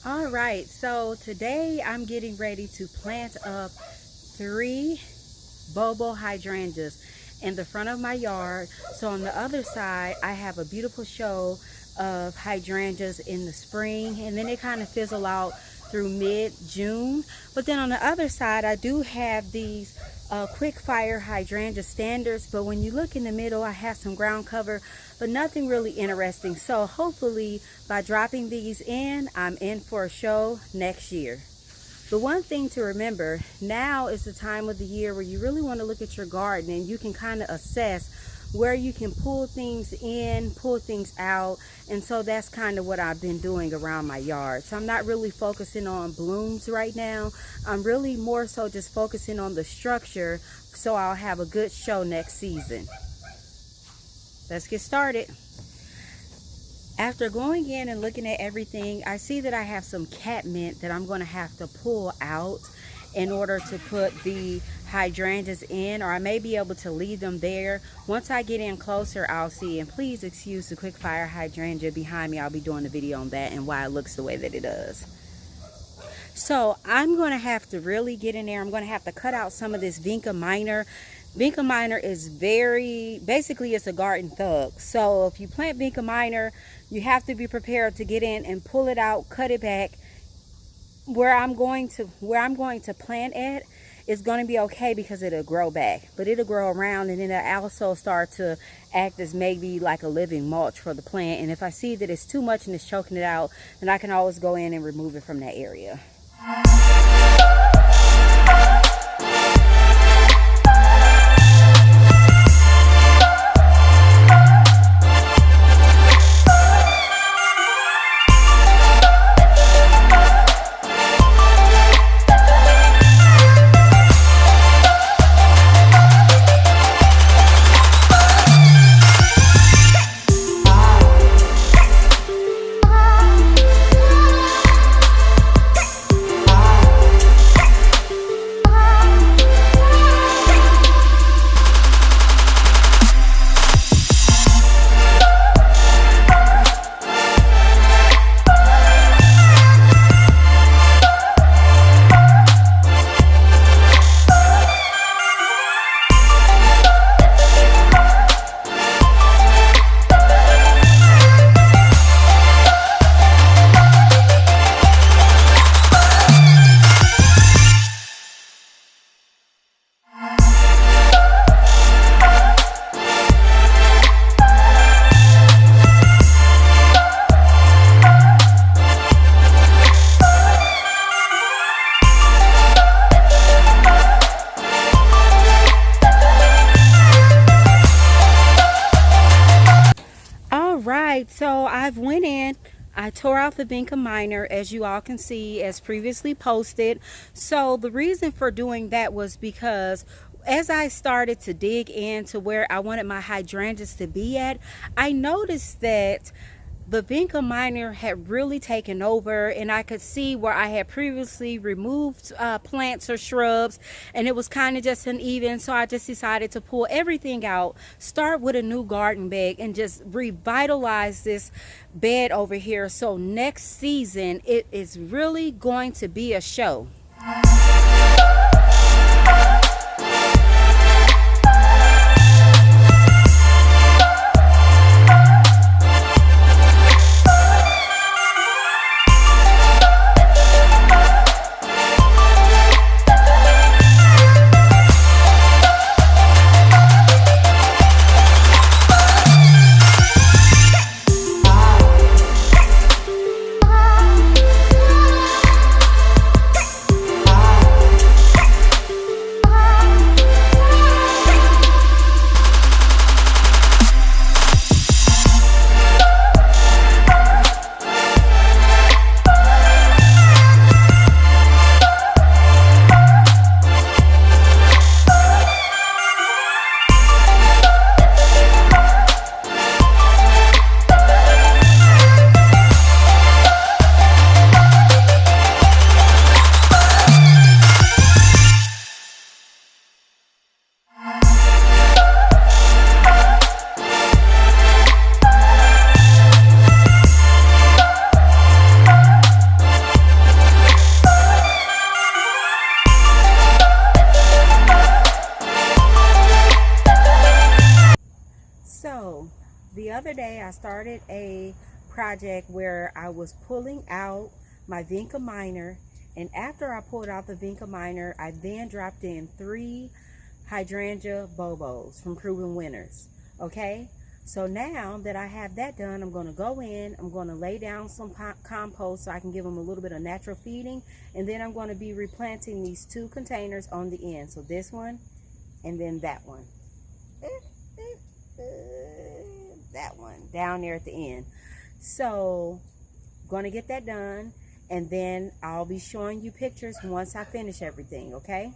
All right, so today I'm getting ready to plant up 3 Bobo hydrangeas in the front of my yard. So on the other side, I have a beautiful show of hydrangeas in the spring, and then they kind of fizzle out through mid-June. But then on the other side, I do have these quick fire hydrangea standards, but when you look in the middle, I have some ground cover, but nothing really interesting. So hopefully by dropping these in, I'm in for a show next year. The one thing to remember, now is the time of the year where you really want to look at your garden and you can kind of assess where you can pull things in, pull things out. And so that's kind of what I've been doing around my yard. So I'm not really focusing on blooms right now. I'm really more so just focusing on the structure so I'll have a good show next season. Let's get started. After going in and looking at everything, I see that I have some catmint that I'm going to have to pull out in order to put the hydrangeas in, or I may be able to leave them there. Once I get in closer, I'll see. And please excuse the quick fire hydrangea behind me. I'll be doing a video on that and why it looks the way that it does. So I'm going to have to really get in there. I'm going to have to cut out some of this vinca minor. Vinca minor is basically it's a garden thug. So if you plant vinca minor, you have to be prepared to get in and pull it out, cut it back. Where I'm going to plant at is going to be okay because it'll grow back, but it'll grow around, and then it'll also start to act as maybe like a living mulch for the plant. And if I see that it's too much and it's choking it out, then I can always go in and remove it from that area. So I've went in, I tore out the vinca minor, as you all can see, as previously posted. So the reason for doing that was because as I started to dig into where I wanted my hydrangeas to be at, I noticed that the vinca minor had really taken over, and I could see where I had previously removed plants or shrubs, and it was kind of just uneven. So I just decided to pull everything out, start with a new garden bed, and just revitalize this bed over here. So next season it is really going to be a show. I started a project where I was pulling out my vinca minor, and after I pulled out the vinca minor, I then dropped in 3 hydrangea Bobos from Proven Winners. Okay, so now that I have that done, I'm going to go in, I'm going to lay down some compost so I can give them a little bit of natural feeding, and then I'm going to be replanting these 2 containers on the end. So this one and then that one. That one down there at the end. So I'm going to get that done, and then I'll be showing you pictures once I finish everything, okay?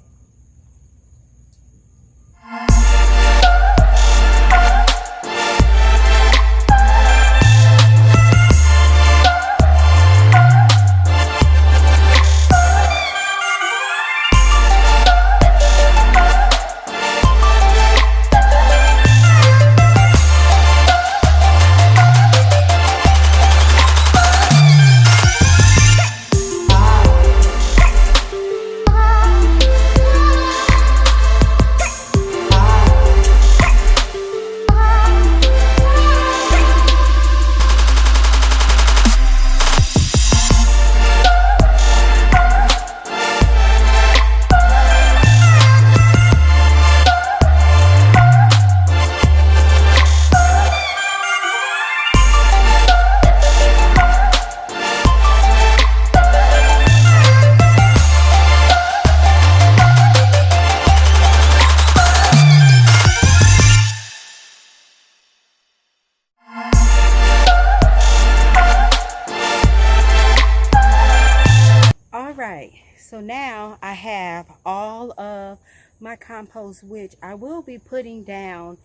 Alright, so now I have all of my compost, which I will be putting down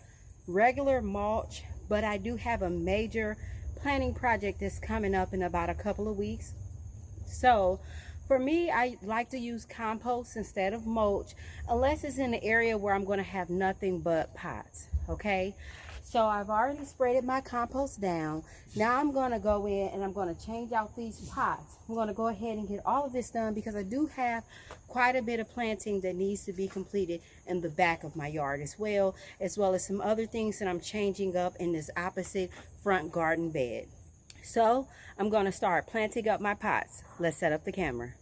regular mulch, but I do have a major planting project that's coming up in about a couple of weeks. So for me, I like to use compost instead of mulch, unless it's in an area where I'm going to have nothing but pots. Okay, so I've already spreaded my compost down. Now I'm going to go in and I'm going to change out these pots. I'm going to go ahead and get all of this done because I do have quite a bit of planting that needs to be completed in the back of my yard as well as some other things that I'm changing up in this opposite front garden bed. So I'm going to start planting up my pots. Let's set up the camera.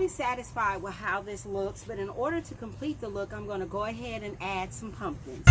Satisfied with how this looks, but in order to complete the look, I'm going to go ahead and add some pumpkins.